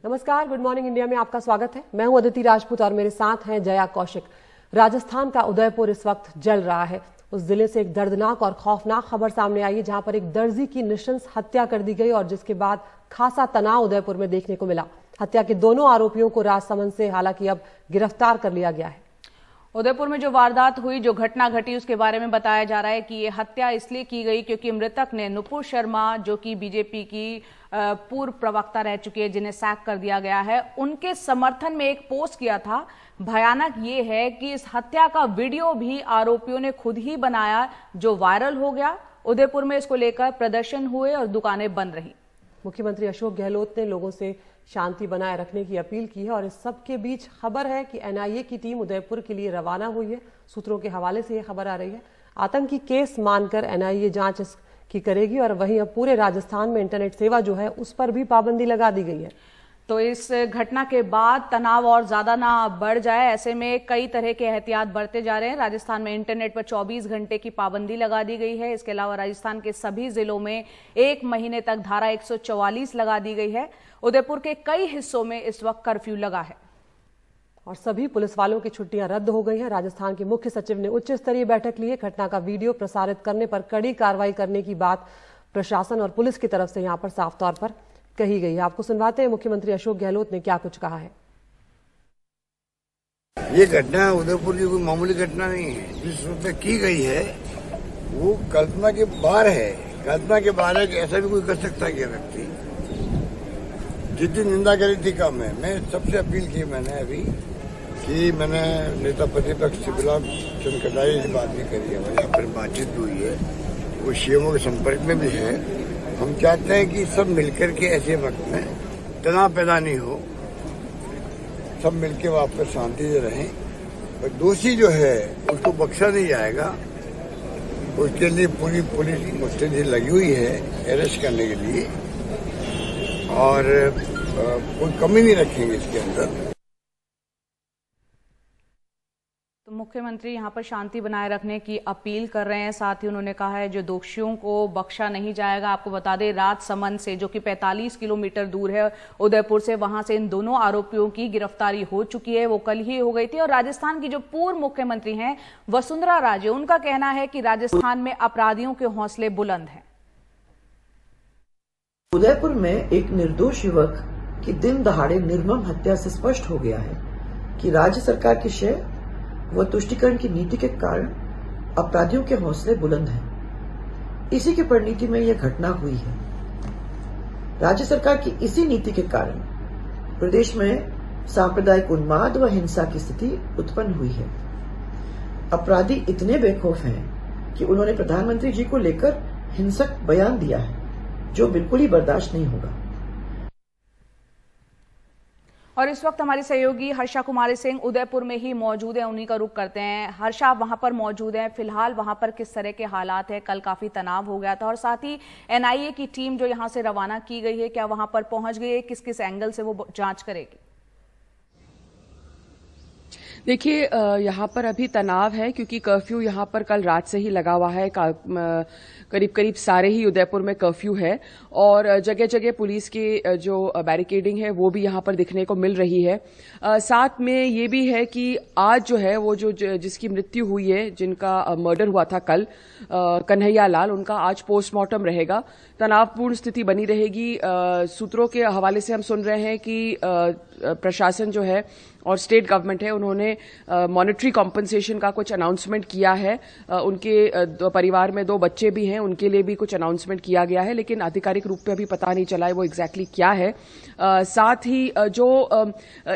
नमस्कार, good morning India में आपका स्वागत है। मैं हूं अदिति राजपूत और मेरे साथ हैं जया कौशिक। राजस्थान का उदयपुर इस वक्त जल रहा है। उस जिले से एक दर्दनाक और खौफनाक खबर सामने आई है, जहां पर एक दर्जी की नृशंस हत्या कर दी गई और जिसके बाद खासा तनाव उदयपुर में देखने को मिला। हत्या के दोनों आरोपियों को राजसमंद से हालांकि अब गिरफ्तार कर लिया गया है। उदयपुर में जो वारदात हुई, जो घटना घटी, उसके बारे में बताया जा रहा है कि ये हत्या इसलिए की गई क्योंकि मृतक ने नुपुर शर्मा, जो कि बीजेपी की पूर्व प्रवक्ता रह चुकी है, जिन्हें सैक कर दिया गया है, उनके समर्थन में एक पोस्ट किया था। भयानक ये है कि इस हत्या का वीडियो भी आरोपियों ने खुद ही बनाया, जो वायरल हो गया। उदयपुर में इसको लेकर प्रदर्शन हुए और दुकानें बंद रही। मुख्यमंत्री अशोक गहलोत ने लोगों से शांति बनाए रखने की अपील की है और इस सब के बीच खबर है कि एनआईए की टीम उदयपुर के लिए रवाना हुई है। सूत्रों के हवाले से यह खबर आ रही है। आतंकी केस मानकर एनआईए जांच की करेगी और वहीं अब पूरे राजस्थान में इंटरनेट सेवा जो है उस पर भी पाबंदी लगा दी गई है। तो इस घटना के बाद तनाव और ज्यादा ना बढ़ जाए, ऐसे में कई तरह के एहतियात बरते जा रहे हैं। राजस्थान में इंटरनेट पर 24 घंटे की पाबंदी लगा दी गई है। इसके अलावा राजस्थान के सभी जिलों में 1 महीने तक धारा 144 लगा दी गई है। उदयपुर के कई हिस्सों में इस वक्त कर्फ्यू लगा है और सभी पुलिस वालों की छुट्टियां रद्द हो गई हैं। राजस्थान के मुख्य सचिव ने उच्च स्तरीय बैठक ली है। घटना का वीडियो प्रसारित करने पर कड़ी कार्रवाई करने की बात प्रशासन और पुलिस की तरफ से यहां पर साफ तौर पर कही गई है। आपको सुनवाते हैं मुख्यमंत्री अशोक गहलोत ने क्या कुछ कहा है। ये घटना उदयपुर की कोई मामूली घटना नहीं है। जिस रूप में की गई है वो कल्पना के बाहर है। कल्पना के बाहर है कि ऐसा भी कोई कर सकता है क्या व्यक्ति। जितनी निंदा करी थी कम है। मैं सबसे अपील की मैंने अभी कि मैंने नेता प्रतिपक्ष शिवराज चंद्र कटारिया से बात भी करी है, यहाँ पर बातचीत भी हुई है, वो सीएमओ के संपर्क में भी है। हम चाहते हैं कि सब मिलकर के ऐसे वक्त में तनाव पैदा नहीं हो, सब मिलकर वहाँ पर शांति से रहें। और दोषी जो है उसको बख्शा नहीं जाएगा। उसके लिए पूरी पुलिस मुस्तैदी लगी हुई है अरेस्ट करने के लिए और कोई कमी नहीं रखेंगे इसके अंदर। तो मुख्यमंत्री यहां पर शांति बनाए रखने की अपील कर रहे हैं। साथ ही उन्होंने कहा है जो दोषियों को बख्शा नहीं जाएगा। आपको बता दें, राजसमंद से, जो कि 45 किलोमीटर दूर है उदयपुर से, वहां से इन दोनों आरोपियों की गिरफ्तारी हो चुकी है। वो कल ही हो गई थी। और राजस्थान की जो पूर्व मुख्यमंत्री हैं वसुंधरा राजे, उनका कहना है कि राजस्थान में अपराधियों के हौसले बुलंद हैं। उदयपुर में एक निर्दोष युवक की दिन दहाड़े निर्मम हत्या से स्पष्ट हो गया है कि राज्य सरकार की शय व तुष्टीकरण की नीति के कारण अपराधियों के हौसले बुलंद हैं। इसी की परिणति में यह घटना हुई है। राज्य सरकार की इसी नीति के कारण प्रदेश में सांप्रदायिक उन्माद व हिंसा की स्थिति उत्पन्न हुई है। अपराधी इतने बेखौफ हैं कि उन्होंने प्रधानमंत्री जी को लेकर हिंसक बयान दिया है, जो बिल्कुल ही बर्दाश्त नहीं होगा। और इस वक्त हमारी सहयोगी हर्षा कुमारी सिंह उदयपुर में ही मौजूद है, उन्हीं का रुख करते हैं। हर्षा, वहां पर मौजूद है, फिलहाल वहां पर किस तरह के हालात है? कल काफी तनाव हो गया था और साथ ही एनआईए की टीम जो यहां से रवाना की गई है, क्या वहां पर पहुंच गई है? किस किस एंगल से वो जांच करेगी? देखिए, यहाँ पर अभी तनाव है क्योंकि कर्फ्यू यहाँ पर कल रात से ही लगा हुआ है। करीब करीब सारे ही उदयपुर में कर्फ्यू है और जगह जगह पुलिस की जो बैरिकेडिंग है वो भी यहाँ पर दिखने को मिल रही है। साथ में ये भी है कि आज जो है वो जिसकी मृत्यु हुई है, जिनका मर्डर हुआ था कल, कन्हैया लाल, उनका आज पोस्टमार्टम रहेगा। तनावपूर्ण स्थिति बनी रहेगी। सूत्रों के हवाले से हम सुन रहे हैं कि प्रशासन जो है और स्टेट गवर्नमेंट है, उन्होंने मॉनेटरी कॉम्पनसेशन का कुछ अनाउंसमेंट किया है। उनके परिवार में 2 बच्चे भी हैं, उनके लिए भी कुछ अनाउंसमेंट किया गया है, लेकिन आधिकारिक रूप पे अभी पता नहीं चला है वो एग्जैक्टली क्या है। साथ ही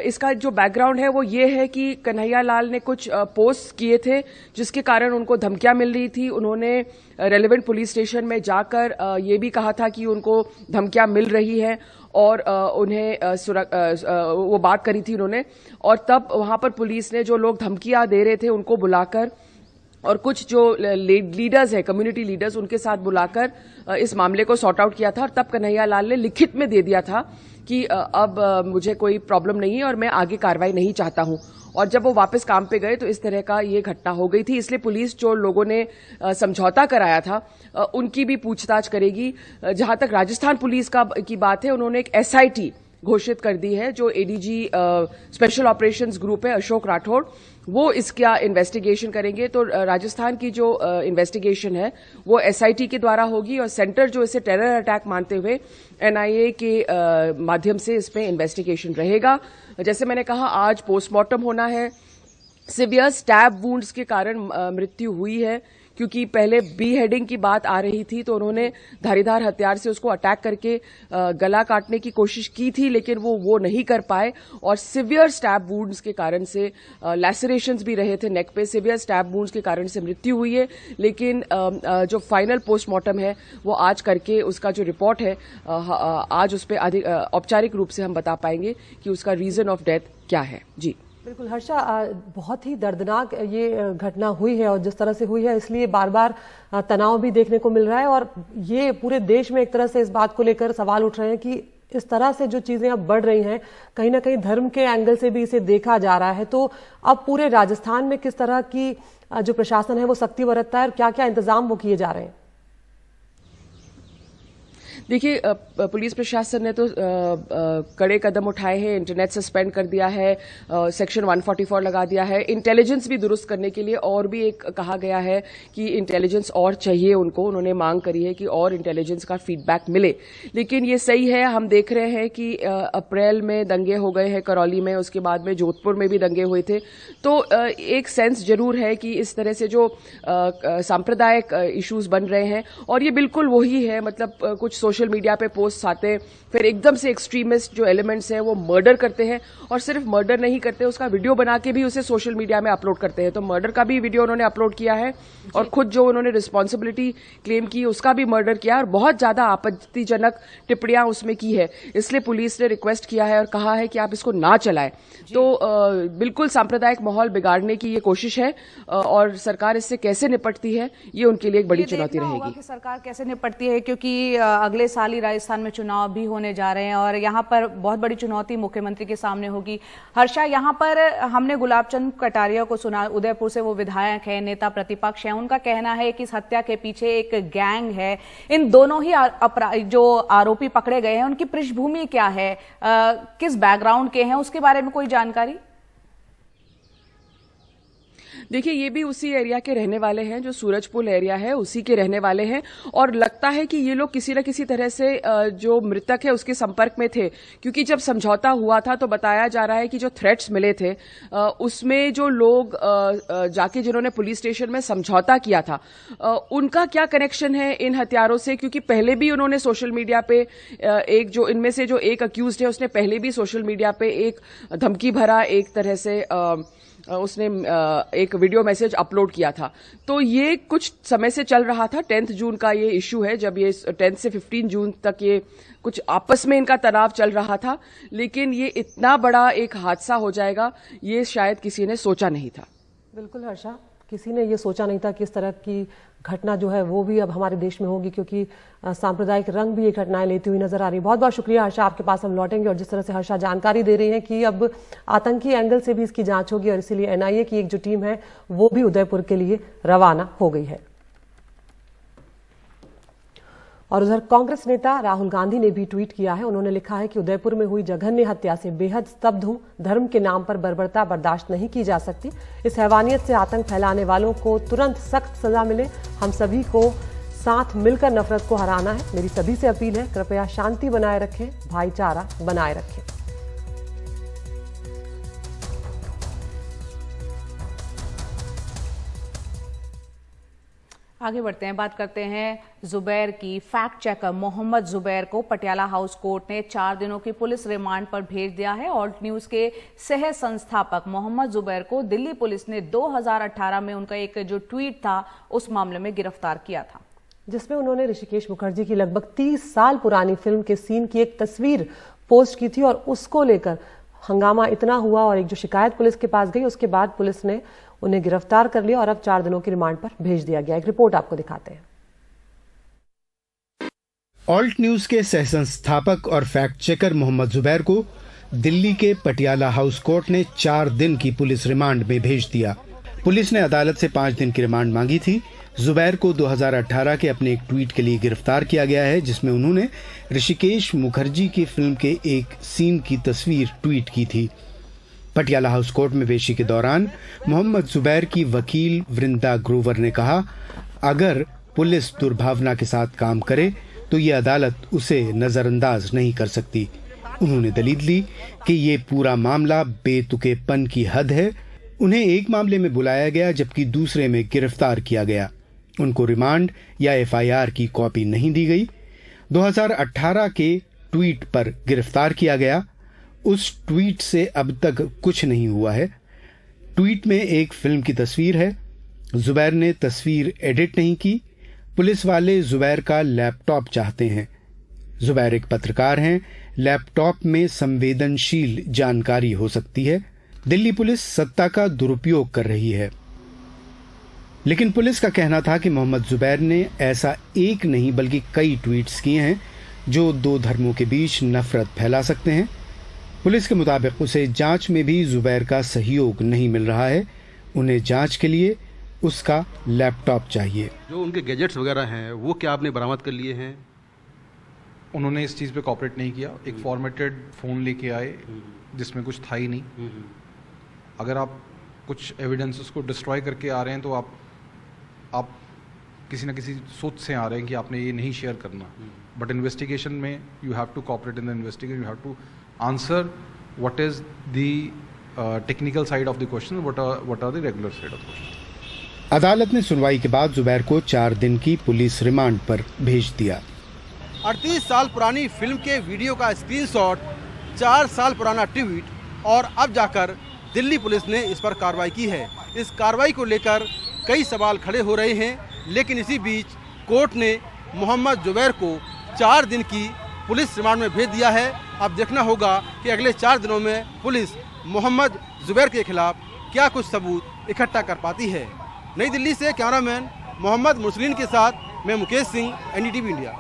इसका जो बैकग्राउंड है वो ये है कि कन्हैया लाल ने कुछ पोस्ट किए थे जिसके कारण उनको धमकियां मिल रही थी। उन्होंने रेलेवेंट पुलिस स्टेशन में जाकर ये भी कहा था कि उनको धमकियां मिल रही है और उन्हें वो बात करी थी उन्होंने। और तब वहां पर पुलिस ने जो लोग धमकियां दे रहे थे उनको बुलाकर और कुछ जो लीडर्स है, कम्युनिटी लीडर्स, उनके साथ बुलाकर इस मामले को सॉर्ट आउट किया था। और तब कन्हैया लाल ने लिखित में दे दिया था कि अब मुझे कोई प्रॉब्लम नहीं है और मैं आगे कार्रवाई नहीं चाहता हूं। और जब वो वापस काम पे गए तो इस तरह का ये घटना हो गई थी। इसलिए पुलिस जो लोगों ने समझौता कराया था उनकी भी पूछताछ करेगी। जहां तक राजस्थान पुलिस की बात है, उन्होंने एक एसआईटी घोषित कर दी है। जो एडीजी स्पेशल ऑपरेशंस ग्रुप है अशोक राठौड़, वो इसका इन्वेस्टिगेशन करेंगे। तो राजस्थान की जो इन्वेस्टिगेशन है वो एसआईटी के द्वारा होगी और सेंटर जो इसे टेरर अटैक मानते हुए एनआईए के माध्यम से इसमें इन्वेस्टिगेशन रहेगा। जैसे मैंने कहा, आज पोस्टमार्टम होना है। सिवियर स्टैब वुंड्स के कारण मृत्यु हुई है, क्योंकि पहले बी हेडिंग की बात आ रही थी तो उन्होंने धारीदार हथियार से उसको अटैक करके गला काटने की कोशिश की थी, लेकिन वो नहीं कर पाए और सिवियर स्टैब वुंड्स के कारण से लैसरेशंस भी रहे थे नेक पे। सिवियर स्टैब वुंड्स के कारण से मृत्यु हुई है, लेकिन जो फाइनल पोस्टमार्टम है वो आज करके उसका जो रिपोर्ट है आज उस पर औपचारिक रूप से हम बता पाएंगे कि उसका रीजन ऑफ डेथ क्या है। जी बिल्कुल हर्षा, बहुत ही दर्दनाक ये घटना हुई है और जिस तरह से हुई है इसलिए बार बार तनाव भी देखने को मिल रहा है और ये पूरे देश में एक तरह से इस बात को लेकर सवाल उठ रहे हैं कि इस तरह से जो चीजें अब बढ़ रही हैं, कहीं ना कहीं धर्म के एंगल से भी इसे देखा जा रहा है। तो अब पूरे राजस्थान में किस तरह की जो प्रशासन है वो सख्ती बरतता है और क्या क्या इंतजाम वो किए जा रहे हैं? देखिए, पुलिस प्रशासन ने तो कड़े कदम उठाए हैं। इंटरनेट सस्पेंड कर दिया है, सेक्शन 144 लगा दिया है। इंटेलिजेंस भी दुरुस्त करने के लिए और भी एक कहा गया है कि इंटेलिजेंस और चाहिए उनको। उन्होंने मांग करी है कि और इंटेलिजेंस का फीडबैक मिले। लेकिन ये सही है, हम देख रहे हैं कि अप्रैल में दंगे हो गए हैं करौली में, उसके बाद में जोधपुर में भी दंगे हुए थे। तो एक सेंस जरूर है कि इस तरह से जो सांप्रदायिक इश्यूज बन रहे हैं, और ये बिल्कुल वही है, मतलब कुछ सोशल मीडिया पे पोस्ट आते हैं, फिर एकदम से एक्सट्रीमिस्ट जो एलिमेंट्स हैं वो मर्डर करते हैं, और सिर्फ मर्डर नहीं करते, उसका वीडियो बना के भी उसे सोशल मीडिया में अपलोड करते हैं। तो मर्डर का भी वीडियो उन्होंने अपलोड किया है और खुद जो उन्होंने रिस्पॉन्सिबिलिटी क्लेम की उसका भी मर्डर किया और बहुत ज्यादा आपत्तिजनक टिप्पणियां उसमें की है। इसलिए पुलिस ने रिक्वेस्ट किया है और कहा है कि आप इसको ना चलाएं। तो बिल्कुल सांप्रदायिक माहौल बिगाड़ने की ये कोशिश है और सरकार इससे कैसे निपटती है ये उनके लिए एक बड़ी चुनौती रहेगी कि सरकार कैसे निपटती है, क्योंकि अगले साल ही राजस्थान में चुनाव भी होने जा रहे हैं और यहाँ पर बहुत बड़ी चुनौती मुख्यमंत्री के सामने होगी। हर्षा, यहाँ पर हमने गुलाब चंद कटारिया को सुना, उदयपुर से वो विधायक है, नेता प्रतिपक्ष है। उनका कहना है कि इस हत्या के पीछे एक गैंग है। इन दोनों ही जो आरोपी पकड़े गए हैं उनकी पृष्ठभूमि क्या है, किस बैकग्राउंड के हैं, उसके बारे में कोई जानकारी? देखिए, ये भी उसी एरिया के रहने वाले हैं, जो सूरजपुल एरिया है उसी के रहने वाले हैं, और लगता है कि ये लोग किसी न किसी तरह से जो मृतक है उसके संपर्क में थे, क्योंकि जब समझौता हुआ था तो बताया जा रहा है कि जो थ्रेट्स मिले थे उसमें जो लोग जाके जिन्होंने पुलिस स्टेशन में समझौता किया था उनका क्या कनेक्शन है इन हथियारों से, क्योंकि पहले भी उन्होंने सोशल मीडिया पे एक जो इनमें से जो एक अक्यूज्ड है उसने पहले भी सोशल मीडिया पे एक धमकी भरा एक तरह से उसने एक वीडियो मैसेज अपलोड किया था। तो ये कुछ समय से चल रहा था। 10 जून का ये इश्यू है, जब ये 10 से 15 जून तक ये कुछ आपस में इनका तनाव चल रहा था, लेकिन ये इतना बड़ा एक हादसा हो जाएगा ये शायद किसी ने सोचा नहीं था। बिल्कुल हर्षा, किसी ने ये सोचा नहीं था कि इस तरह की घटना जो है वो भी अब हमारे देश में होगी, क्योंकि सांप्रदायिक रंग भी ये घटनाएं लेती हुई नजर आ रही है। बहुत बहुत शुक्रिया हर्षा, आपके पास हम लौटेंगे। और जिस तरह से हर्षा जानकारी दे रही है कि अब आतंकी एंगल से भी इसकी जांच होगी और इसीलिए एनआईए की एक जो टीम है वो भी उदयपुर के लिए रवाना हो गई है। और उधर कांग्रेस नेता राहुल गांधी ने भी ट्वीट किया है। उन्होंने लिखा है कि उदयपुर में हुई जघन्य हत्या से बेहद स्तब्ध हूं। धर्म के नाम पर बर्बरता बर्दाश्त नहीं की जा सकती। इस हैवानियत से आतंक फैलाने वालों को तुरंत सख्त सजा मिले। हम सभी को साथ मिलकर नफरत को हराना है। मेरी सभी से अपील है, कृपया शांति बनाए रखें, भाईचारा बनाए रखें। आगे बढ़ते हैं, बात करते हैं जुबैर की। फैक्ट चेकर मोहम्मद जुबैर को पटियाला हाउस कोर्ट ने 4 दिनों की पुलिस रिमांड पर भेज दिया है। ऑल्ट न्यूज के सह संस्थापक मोहम्मद जुबैर को दिल्ली पुलिस ने 2018 में उनका एक जो ट्वीट था उस मामले में गिरफ्तार किया था, जिसमें उन्होंने ऋषिकेश मुखर्जी की लगभग 30 साल पुरानी फिल्म के सीन की एक तस्वीर पोस्ट की थी और उसको लेकर हंगामा इतना हुआ और एक जो शिकायत पुलिस के पास गई उसके बाद पुलिस ने उन्हें गिरफ्तार कर लिया और अब 4 दिनों की रिमांड पर भेज दिया गया। एक रिपोर्ट आपको दिखाते हैं। ऑल्ट न्यूज के सह संस्थापक और फैक्ट चेकर मोहम्मद जुबैर को दिल्ली के पटियाला हाउस कोर्ट ने 4 दिन की पुलिस रिमांड में भेज दिया। पुलिस ने अदालत से 5 दिन की रिमांड मांगी थी। जुबैर को 2018 के अपने एक ट्वीट के लिए गिरफ्तार किया गया है, जिसमें उन्होंने ऋषिकेश मुखर्जी की फिल्म के एक सीन की तस्वीर ट्वीट की थी। पटियाला हाउस कोर्ट में पेशी के दौरान मोहम्मद जुबैर की वकील वृंदा ग्रोवर ने कहा, अगर पुलिस दुर्भावना के साथ काम करे तो ये अदालत उसे नजरअंदाज नहीं कर सकती। उन्होंने दलील दी कि ये पूरा मामला बेतुकेपन की हद है। उन्हें एक मामले में बुलाया गया जबकि दूसरे में गिरफ्तार किया गया। उनको रिमांड या एफआईआर की कॉपी नहीं दी गई। 2018 के ट्वीट पर गिरफ्तार किया गया। उस ट्वीट से अब तक कुछ नहीं हुआ है। ट्वीट में एक फिल्म की तस्वीर है। जुबैर ने तस्वीर एडिट नहीं की। पुलिस वाले जुबैर का लैपटॉप चाहते हैं। जुबैर एक पत्रकार हैं। लैपटॉप में संवेदनशील जानकारी हो सकती है। दिल्ली पुलिस सत्ता का दुरुपयोग कर रही है। लेकिन पुलिस का कहना था कि मोहम्मद जुबैर ने ऐसा एक नहीं बल्कि कई ट्वीट्स किए हैं जो दो धर्मों के बीच नफरत फैला सकते हैं। पुलिस के मुताबिक उसे जांच में भी जुबैर का सहयोग नहीं मिल रहा है। उन्हें जांच के लिए उसका लैपटॉप चाहिए। जो उनके गैजेट्स वगैरह हैं वो क्या आपने बरामद कर लिए हैं? उन्होंने इस चीज़ पे कॉपरेट नहीं किया। एक फॉर्मेटेड फ़ोन लेके आए जिसमें कुछ था ही नहीं। अगर आप कुछ एविडेंसेस को डिस्ट्रॉय करके आ रहे हैं तो आप किसी न किसी सोच से आ रहे हैं कि आपने ये नहीं शेयर करना। बट इन्वेस्टिगेशन में you have to cooperate in the investigation. You have to answer what is the technical side of the question, what are the regular side of the question. अदालत ने सुनवाई के बाद जुबैर को 4 दिन की पुलिस रिमांड पर भेज दिया। 38 साल पुरानी फिल्म के वीडियो का स्क्रीनशॉट, 4 साल पुराना ट्वीट और अब जाकर दिल्ली पुलिस ने इस पर कार्रवाई की है। इस कार्रवाई को लेकर कई सवाल खड़े हो रहे हैं, लेकिन इसी बीच कोर्ट ने मोहम्मद जुबैर को 4 दिन की पुलिस रिमांड में भेज दिया है। अब देखना होगा कि अगले 4 दिनों में पुलिस मोहम्मद जुबैर के खिलाफ क्या कुछ सबूत इकट्ठा कर पाती है। नई दिल्ली से कैमरामैन मोहम्मद मुरसलीन के साथ मैं मुकेश सिंह, एनडीटीवी इंडिया।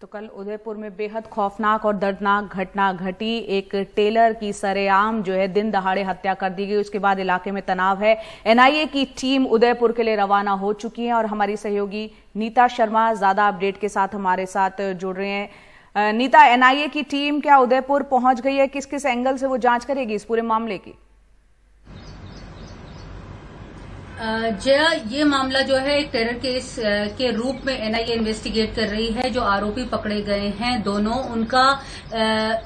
तो कल उदयपुर में बेहद खौफनाक और दर्दनाक घटना घटी। एक टेलर की सरेआम जो है दिन दहाड़े हत्या कर दी गई। उसके बाद इलाके में तनाव है। एनआईए की टीम उदयपुर के लिए रवाना हो चुकी है और हमारी सहयोगी नीता शर्मा ज्यादा अपडेट के साथ हमारे साथ जुड़ रहे हैं। नीता, एनआईए की टीम क्या उदयपुर पहुंच गई है? किस किस एंगल से वो जांच करेगी इस पूरे मामले की? जया, ये मामला जो है एक टेरर केस के रूप में एनआईए इन्वेस्टिगेट कर रही है। जो आरोपी पकड़े गए हैं दोनों, उनका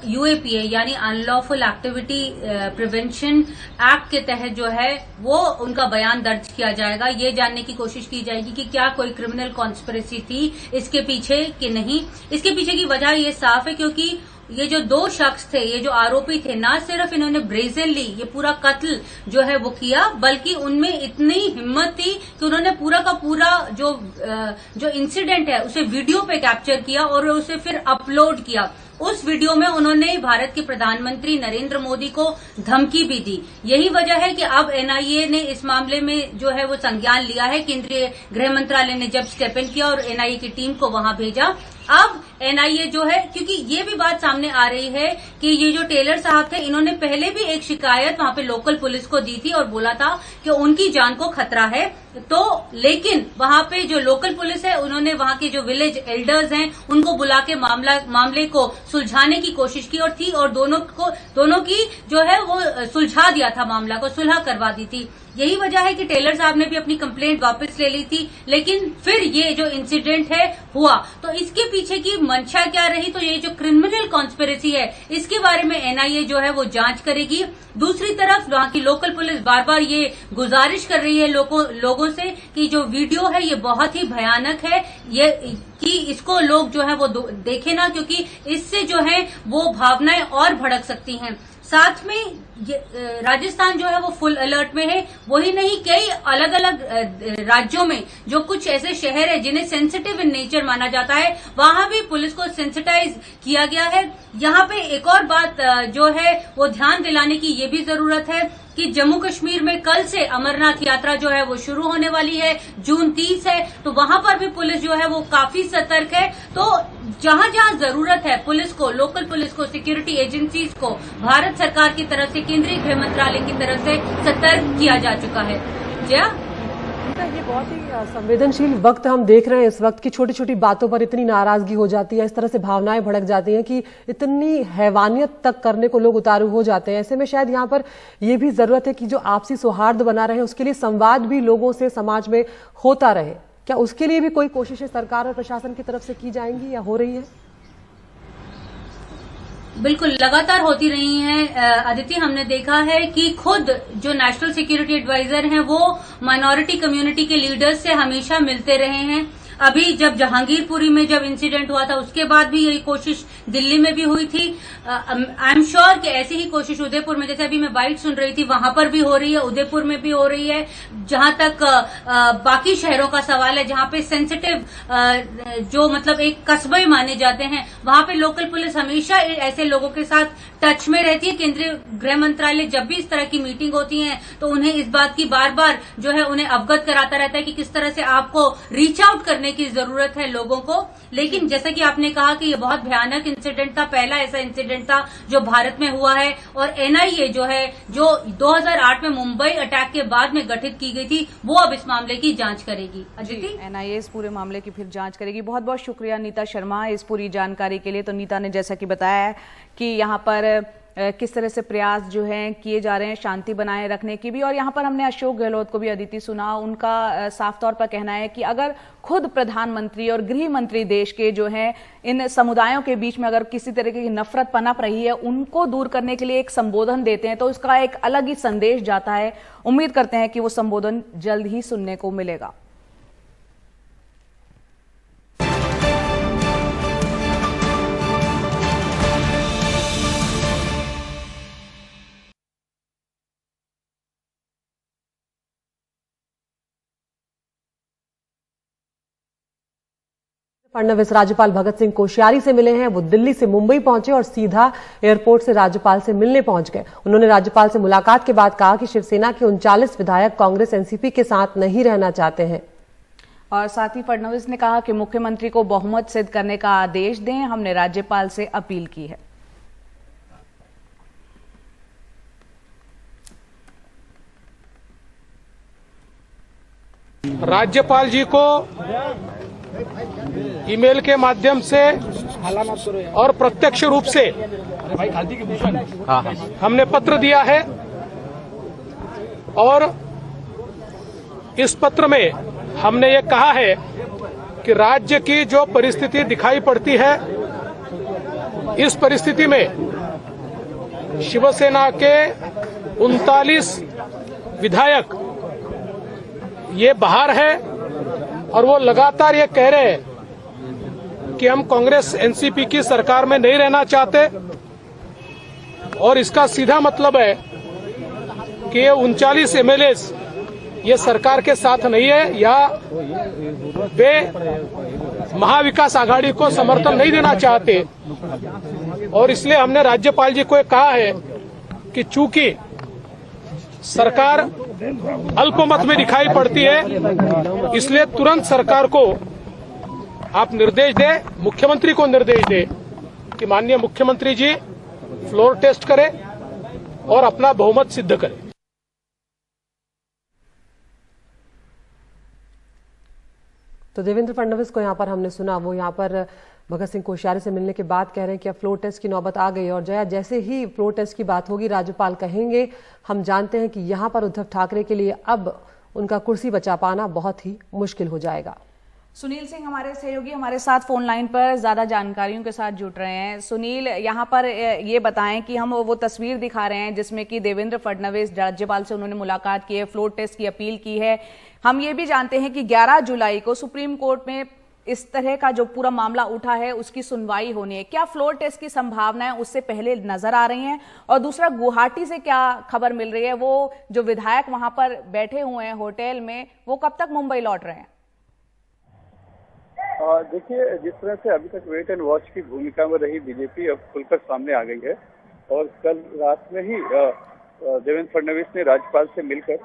यूएपीए यानी अनलॉफुल एक्टिविटी प्रिवेंशन एक्ट के तहत जो है वो उनका बयान दर्ज किया जाएगा। ये जानने की कोशिश की जाएगी कि क्या कोई क्रिमिनल कॉन्स्पिरेसी थी इसके पीछे कि नहीं। इसके पीछे की वजह ये साफ है क्योंकि ये जो 2 शख्स थे, ये जो आरोपी थे, ना सिर्फ इन्होंने ब्रेजनली ये पूरा कत्ल जो है वो किया, बल्कि उनमें इतनी हिम्मत थी कि उन्होंने पूरा का पूरा जो इंसिडेंट है उसे वीडियो पे कैप्चर किया और उसे फिर अपलोड किया। उस वीडियो में उन्होंने भारत के प्रधानमंत्री नरेंद्र मोदी को धमकी भी दी। यही वजह है कि अब एनआईए ने इस मामले में जो है वो संज्ञान लिया है। केंद्रीय गृह मंत्रालय ने जब स्टेप इन किया और एनआईए की टीम को वहां भेजा। अब एनआईए जो है, क्योंकि ये भी बात सामने आ रही है कि ये जो टेलर साहब थे, इन्होंने पहले भी एक शिकायत वहां पे लोकल पुलिस को दी थी और बोला था कि उनकी जान को खतरा है। तो लेकिन वहां पे जो लोकल पुलिस है, उन्होंने वहां के जो विलेज एल्डर्स हैं उनको बुला के मामले को सुलझाने की कोशिश की और दोनों की जो है वो सुलझा दिया था, मामला को सुलह करवा दी थी। यही वजह है कि टेलर साहब ने भी अपनी कंप्लेंट वापस ले ली थी, लेकिन फिर ये जो इंसिडेंट है हुआ। तो इसके पीछे की मंशा क्या रही? तो ये जो क्रिमिनल कॉन्स्पिरेसी है इसके बारे में एनआईए जो है वो जांच करेगी। दूसरी तरफ वहां की लोकल पुलिस बार बार ये गुजारिश कर रही है लोगों से कि जो वीडियो है ये बहुत ही भयानक है, ये कि इसको लोग जो है वो देखे ना, क्योंकि इससे जो है वो भावनाएं और भड़क सकती हैं। साथ में राजस्थान जो है वो फुल अलर्ट में है। वही नहीं, कई अलग अलग राज्यों में जो कुछ ऐसे शहर है जिन्हें सेंसिटिव इन नेचर माना जाता है, वहां भी पुलिस को सेंसिटाइज किया गया है। यहाँ पे एक और बात जो है वो ध्यान दिलाने की ये भी जरूरत है कि जम्मू कश्मीर में कल से अमरनाथ यात्रा जो है वो शुरू होने वाली है। जून 30 है, तो वहां पर भी पुलिस जो है वो काफी सतर्क है। तो जहां जहां जरूरत है पुलिस को, लोकल पुलिस को, सिक्योरिटी एजेंसीज को भारत सरकार की तरफ से, केंद्रीय गृह मंत्रालय की तरफ से सतर्क किया जा चुका है। जया, नीता, ये बहुत ही संवेदनशील वक्त हम देख रहे हैं इस वक्त की। छोटी छोटी बातों पर इतनी नाराजगी हो जाती है, इस तरह से भावनाएं भड़क जाती हैं कि इतनी हैवानियत तक करने को लोग उतारू हो जाते हैं। ऐसे में शायद यहाँ पर यह भी जरूरत है कि जो आपसी सौहार्द बना रहे, उसके लिए संवाद भी लोगों से समाज में होता रहे। क्या उसके लिए भी कोई कोशिशें सरकार और प्रशासन की तरफ से की जाएंगी या हो रही है? बिल्कुल लगातार होती रही हैं अदिति। हमने देखा है कि खुद जो नेशनल सिक्योरिटी एडवाइजर हैं वो माइनॉरिटी कम्युनिटी के लीडर्स से हमेशा मिलते रहे हैं। अभी जब जहांगीरपुरी में जब इंसिडेंट हुआ था उसके बाद भी यही कोशिश दिल्ली में भी हुई थी। आई एम श्योर कि ऐसी ही कोशिश उदयपुर में, जैसे अभी मैं बाइट सुन रही थी, वहां पर भी हो रही है, उदयपुर में भी हो रही है। जहां तक बाकी शहरों का सवाल है, जहां पे सेंसिटिव जो मतलब एक कस्बे माने जाते हैं, वहां पे लोकल पुलिस हमेशा ऐसे लोगों के साथ टच में रहती है। केंद्रीय गृह मंत्रालय जब भी इस तरह की मीटिंग होती है तो उन्हें इस बात की बार बार जो है उन्हें अवगत कराता रहता है कि किस तरह से आपको रीच आउट करने की जरूरत है लोगों को। लेकिन जैसा कि आपने कहा कि ये बहुत भयानक इंसिडेंट था, पहला ऐसा इंसिडेंट था जो भारत में हुआ है। और एनआईए जो है, जो 2008 में मुंबई अटैक के बाद में गठित की गई थी, वो अब इस मामले की जांच करेगी। अदिति, एनआईए इस पूरे मामले की फिर जांच करेगी। बहुत बहुत शुक्रिया नीता शर्मा इस पूरी जानकारी के लिए। तो नीता ने जैसा कि बताया है कि यहाँ पर किस तरह से प्रयास जो हैं किए जा रहे हैं शांति बनाए रखने की भी। और यहाँ पर हमने अशोक गहलोत को भी अदिति सुना, उनका साफ तौर पर कहना है कि अगर खुद प्रधानमंत्री और गृह मंत्री देश के जो हैं इन समुदायों के बीच में अगर किसी तरीके की नफरत पनप रही है, उनको दूर करने के लिए एक संबोधन देते हैं तो उसका एक अलग ही संदेश जाता है। उम्मीद करते हैं कि वो संबोधन जल्द ही सुनने को मिलेगा। फडणवीस राज्यपाल भगत सिंह कोश्यारी से मिले हैं। वो दिल्ली से मुंबई पहुंचे और सीधा एयरपोर्ट से राज्यपाल से मिलने पहुंच गए। उन्होंने राज्यपाल से मुलाकात के बाद कहा कि शिवसेना के 39 विधायक कांग्रेस एनसीपी के साथ नहीं रहना चाहते हैं। और साथ ही फडणवीस ने कहा कि मुख्यमंत्री को बहुमत सिद्ध करने का आदेश दें, हमने राज्यपाल से अपील की है। राज्यपाल जी को ईमेल के माध्यम से और प्रत्यक्ष रूप से हमने पत्र दिया है और इस पत्र में हमने ये कहा है कि राज्य की जो परिस्थिति दिखाई पड़ती है, इस परिस्थिति में शिवसेना के 39 विधायक ये बाहर है और वो लगातार ये कह रहे हैं कि हम कांग्रेस एनसीपी की सरकार में नहीं रहना चाहते। और इसका सीधा मतलब है कि ये 39 एमएलए ये सरकार के साथ नहीं है या वे महाविकास आघाड़ी को समर्थन नहीं देना चाहते। और इसलिए हमने राज्यपाल जी को कहा है कि चूंकि सरकार अल्पमत में दिखाई पड़ती है, इसलिए तुरंत सरकार को आप निर्देश दें, मुख्यमंत्री को निर्देश दें कि माननीय मुख्यमंत्री जी फ्लोर टेस्ट करें और अपना बहुमत सिद्ध करें। तो देवेंद्र फडणवीस को यहाँ पर हमने सुना, वो यहाँ पर भगत सिंह कोश्यारी से मिलने के बाद कह रहे हैं कि अब फ्लोर टेस्ट की नौबत आ गई। और जया, जैसे ही फ्लोर टेस्ट की बात होगी राज्यपाल कहेंगे, हम जानते हैं कि यहाँ पर उद्धव ठाकरे के लिए अब उनका कुर्सी बचा पाना बहुत ही मुश्किल हो जाएगा। सुनील सिंह हमारे सहयोगी हमारे साथ फोन लाइन पर ज्यादा जानकारियों के साथ जुड़ रहे हैं। सुनील, यहाँ पर ये बताएं कि हम वो तस्वीर दिखा रहे हैं जिसमें कि देवेंद्र फडणवीस राज्यपाल से उन्होंने मुलाकात की है, फ्लोर टेस्ट की अपील की है। हम ये भी जानते हैं कि 11 जुलाई को सुप्रीम कोर्ट में इस तरह का जो पूरा मामला उठा है उसकी सुनवाई होनी है। क्या फ्लोर टेस्ट की संभावनाएं उससे पहले नजर आ रही हैं? और दूसरा, गुवाहाटी से क्या खबर मिल रही है, वो जो विधायक वहां पर बैठे हुए हैं होटल में, वो कब तक मुंबई लौट रहे हैं? देखिए, जिस तरह से अभी तक वेट एंड वॉच की भूमिका में रही बीजेपी अब खुलकर सामने आ गई है। और कल रात में ही देवेंद्र फडणवीस ने राज्यपाल से मिलकर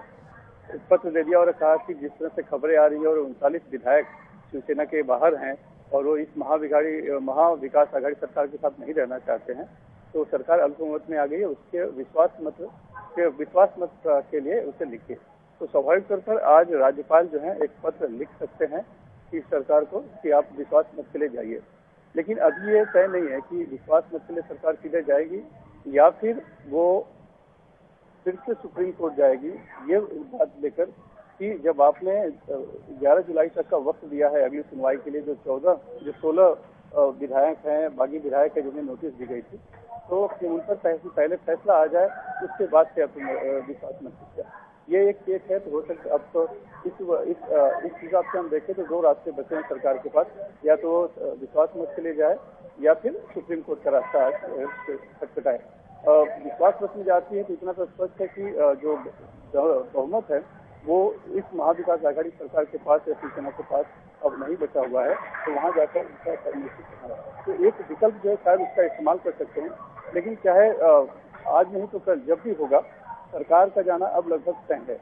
पत्र दे दिया और कहा कि जिस तरह से खबरें आ रही है और 39 विधायक शिवसेना के बाहर हैं और वो इस महाविकास आघाड़ी सरकार के साथ नहीं रहना चाहते हैं, तो सरकार अल्पमत में आ गई है। उसके विश्वास मत के लिए उसे लिखे। तो स्वाभाविक तौर पर आज राज्यपाल जो है एक पत्र लिख सकते हैं कि सरकार को कि आप विश्वास मत के लिए जाइए। लेकिन अभी ये तय नहीं है कि विश्वास मत के लिए सरकार सीधे जाएगी या फिर वो फिर से सुप्रीम कोर्ट जाएगी। ये बात लेकर कि जब आपने 11 जुलाई तक का वक्त दिया है अगली सुनवाई के लिए, जो 16 विधायक हैं, बागी विधायक है जिन्हें नोटिस दी गई थी, तो उन पर पहले फैसला आ जाए, उसके बाद से आप विश्वास मत कीजिए। ये एक केस है, तो हो सकता अब तो इस हिसाब से हम देखें तो 2 रास्ते बचे हैं सरकार के पास, या तो विश्वास मत के लिए जाए या फिर सुप्रीम कोर्ट का रास्ता खटखटाए। विश्वास मत में जाती है तो इतना तो स्पष्ट है कि जो बहुमत है वो इस महाविकास आघाड़ी सरकार के पास या शिवसेना के पास अब नहीं बचा हुआ है, तो वहां जाकर उसका निश्चित करना है। तो एक विकल्प जो है शायद उसका इस्तेमाल कर सकते हैं, लेकिन चाहे आज नहीं तो कल जब भी होगा सरकार का जाना अब लगभग तय है।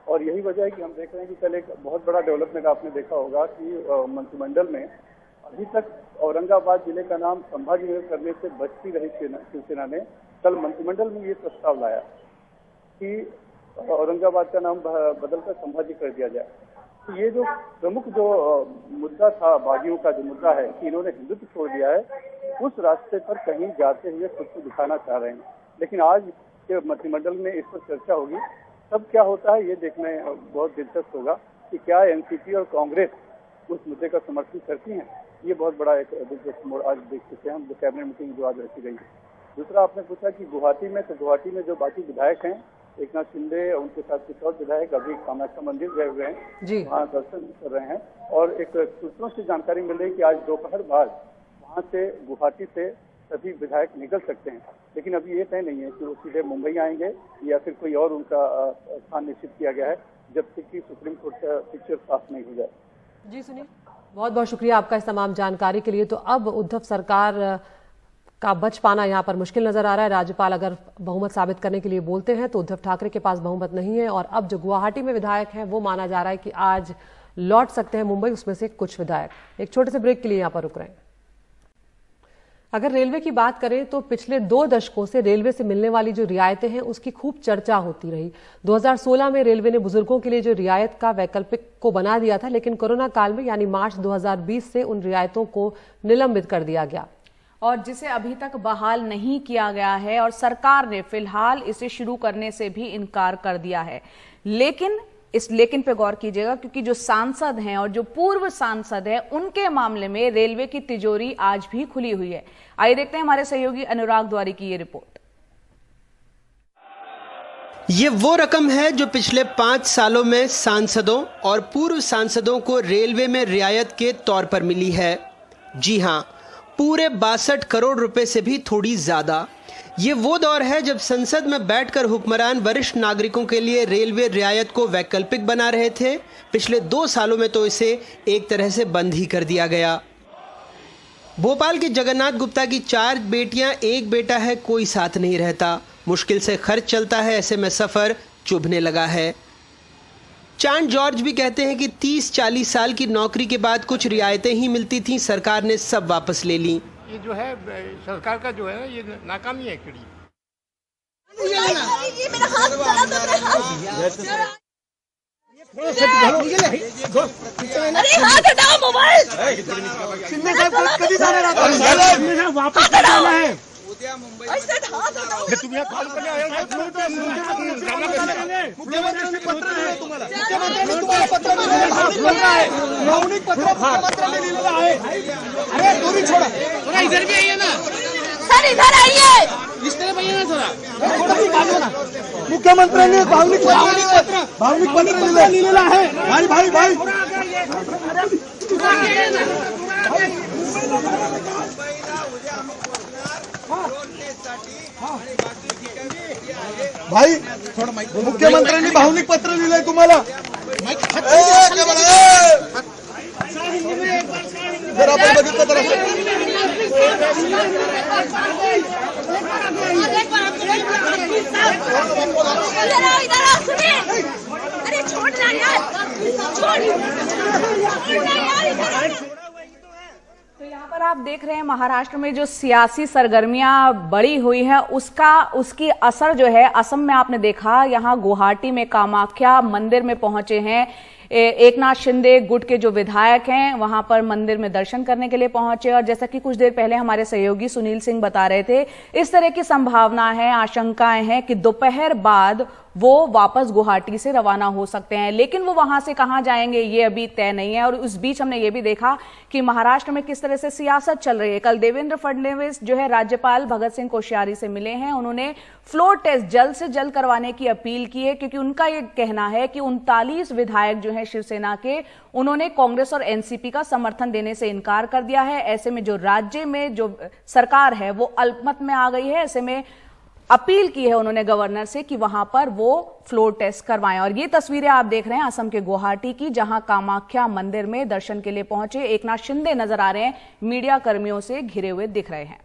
और यही वजह है कि हम देख रहे हैं कि कल एक बहुत बड़ा डेवलपमेंट आपने देखा होगा कि मंत्रिमंडल में अभी तक औरंगाबाद जिले का नाम संभाजी नगर करने से बचती रही शिवसेना ने कल मंत्रिमंडल में ये प्रस्ताव लाया कि औरंगाबाद का नाम बदलकर संभाजी कर दिया जाए। तो ये जो प्रमुख जो मुद्दा था, बागियों का जो मुद्दा है कि इन्होंने हिंदुत्व छोड़ दिया है, उस रास्ते पर कहीं जाते हुए खुद को दिखाना चाह रहे हैं। लेकिन आज के मंत्रिमंडल में इस पर चर्चा होगी, तब क्या होता है ये देखना बहुत दिलचस्प होगा कि क्या एनसीपी और कांग्रेस उस मुद्दे का समर्थन करती हैं। ये बहुत बड़ा एक दिलचस्प मोड़ आज देख सकते हैं हम, जो कैबिनेट मीटिंग जो आज रखी गई है। दूसरा आपने पूछा कि गुवाहाटी में जो बाकी विधायक हैं, एकनाथ शिंदे, उनके साथ कुछ और विधायक अभी कामाख्या मंदिर गए हुए हैं, वहाँ दर्शन कर रहे हैं। और एक सूत्रों से जानकारी मिल रही है कि आज दोपहर बाद वहाँ से गुवाहाटी से सभी विधायक निकल सकते हैं। लेकिन अभी ये तय नहीं है कि वो सीधे मुंबई आएंगे या फिर कोई और उनका स्थान निश्चित किया गया है, जब तक कि सुप्रीम कोर्ट का पिक्चर साफ नहीं हो जाए। जी सुनील, बहुत बहुत शुक्रिया आपका इस तमाम जानकारी के लिए। तो अब उद्धव सरकार का बच पाना यहाँ पर मुश्किल नजर आ रहा है। राज्यपाल अगर बहुमत साबित करने के लिए बोलते हैं तो उद्धव ठाकरे के पास बहुमत नहीं है, और अब जो गुवाहाटी में विधायक हैं वो माना जा रहा है कि आज लौट सकते हैं मुंबई, उसमें से कुछ विधायक। एक छोटे से ब्रेक के लिए यहाँ पर रुक रहे हैं। अगर रेलवे की बात करें तो पिछले 2 दशकों से रेलवे से मिलने वाली जो रियायतें हैं उसकी खूब चर्चा होती रही। 2016 में रेलवे ने बुजुर्गों के लिए जो रियायत का वैकल्पिक को बना दिया था, लेकिन कोरोना काल में यानी मार्च 2020 से उन रियायतों को निलंबित कर दिया गया, और जिसे अभी तक बहाल नहीं किया गया है, और सरकार ने फिलहाल इसे शुरू करने से भी इनकार कर दिया है। लेकिन इस लेकिन पे गौर कीजिएगा, क्योंकि जो सांसद हैं और जो पूर्व सांसद हैं उनके मामले में रेलवे की तिजोरी आज भी खुली हुई है। आइए देखते हैं हमारे सहयोगी अनुराग द्वारी की ये रिपोर्ट। ये वो रकम है जो पिछले 5 सालों में सांसदों और पूर्व सांसदों को रेलवे में रियायत के तौर पर मिली है। जी हां, पूरे 62 करोड़ रुपए से भी थोड़ी ज्यादा। ये वो दौर है जब संसद में बैठकर हुक्मरान वरिष्ठ नागरिकों के लिए रेलवे रियायत को वैकल्पिक बना रहे थे। पिछले 2 सालों में तो इसे एक तरह से बंद ही कर दिया गया। भोपाल के जगन्नाथ गुप्ता की 4 बेटियां, 1 बेटा है, कोई साथ नहीं रहता। मुश्किल से खर्च चलता है, ऐसे में सफर चुभने लगा है। चांद जॉर्ज भी कहते हैं कि 30-40 साल की नौकरी के बाद कुछ रियायतें ही मिलती थीं, सरकार ने सब वापस ले ली। ये जो है सरकार का जो है ना, ये नाकामी है। वापस करना है। तुम्ही कॉल करणे मुख्यमंत्र्यांनी पत्र दिलं तुम्हाला, मुख्यमंत्र्यांनी तुम्हाला पत्र दिलं आहे, भावनिक पत्र मुख्यमंत्र्यांनी लिहिलेलं आहे। अरे दूरी छोड़ा, थोड़ा इधर भी आइए ना सर, इधर आइए, इस तरफ आइए ना थोड़ा, थोड़ा भी बाजू ना। मुख्यमंत्र्यांनी भावनिक पत्र लिहिलेलं आहे। भाई भाई भाई भाई मुख्यमंत्र्यांनी भावनिक पत्र लिहिलंय तुम्हाला। जर आपण बघितलं तर तो यहाँ पर आप देख रहे हैं महाराष्ट्र में जो सियासी सरगर्मियां बढ़ी हुई हैं उसकी असर जो है असम में आपने देखा। यहां गुवाहाटी में कामाख्या मंदिर में पहुंचे हैं एकनाथ शिंदे गुट के जो विधायक हैं, वहां पर मंदिर में दर्शन करने के लिए पहुंचे। और जैसा कि कुछ देर पहले हमारे सहयोगी सुनील सिंह बता रहे थे, इस तरह की संभावना है, आशंकाएं हैं कि दोपहर बाद वो वापस गुवाहाटी से रवाना हो सकते हैं। लेकिन वो वहां से कहां जाएंगे ये अभी तय नहीं है। और उस बीच हमने ये भी देखा कि महाराष्ट्र में किस तरह से सियासत चल रही है। कल देवेंद्र फडणवीस जो है राज्यपाल भगत सिंह कोश्यारी से मिले हैं। उन्होंने फ्लोर टेस्ट जल्द से जल्द करवाने की अपील की है, क्योंकि उनका ये कहना है कि 39 विधायक जो हैं शिवसेना के, उन्होंने कांग्रेस और एनसीपी का समर्थन देने से इनकार कर दिया है। ऐसे में जो राज्य में जो सरकार है वो अल्पमत में आ गई है। ऐसे में अपील की है उन्होंने गवर्नर से कि वहां पर वो फ्लोर टेस्ट करवाएं। और ये तस्वीरें आप देख रहे हैं असम के गुवाहाटी की, जहां कामाख्या मंदिर में दर्शन के लिए पहुंचे एकनाथ शिंदे नजर आ रहे हैं, मीडिया कर्मियों से घिरे हुए दिख रहे हैं।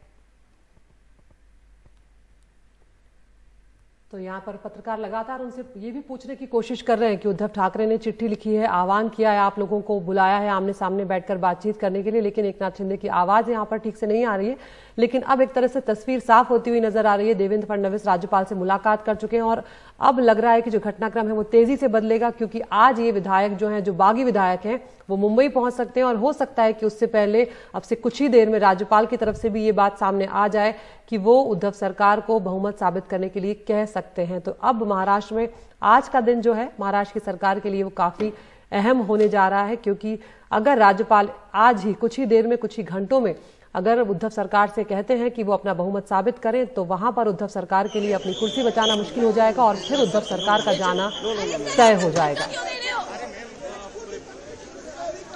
तो यहाँ पर पत्रकार लगातार उनसे ये भी पूछने की कोशिश कर रहे हैं कि उद्धव ठाकरे ने चिट्ठी लिखी है, आह्वान किया है, आप लोगों को बुलाया है आमने सामने बैठकर बातचीत करने के लिए, लेकिन एकनाथ शिंदे की आवाज यहाँ पर ठीक से नहीं आ रही है। लेकिन अब एक तरह से तस्वीर साफ होती हुई नजर आ रही है। देवेंद्र फडणवीस राज्यपाल से मुलाकात कर चुके हैं और अब लग रहा है कि जो घटनाक्रम है वो तेजी से बदलेगा, क्योंकि आज ये विधायक जो हैं, जो बागी विधायक हैं, वो मुंबई पहुंच सकते हैं। और हो सकता है कि उससे पहले अब से कुछ ही देर में राज्यपाल की तरफ से भी ये बात सामने आ जाए कि वो उद्धव सरकार को बहुमत साबित करने के लिए कह सकते हैं। तो अब महाराष्ट्र में आज का दिन जो है महाराष्ट्र की सरकार के लिए वो काफी अहम होने जा रहा है, क्योंकि अगर राज्यपाल आज ही कुछ ही देर में, कुछ ही घंटों में अगर उद्धव सरकार से कहते हैं कि वो अपना बहुमत साबित करें, तो वहां पर उद्धव सरकार के लिए अपनी कुर्सी बचाना मुश्किल हो जाएगा और फिर उद्धव सरकार का जाना तय हो जाएगा।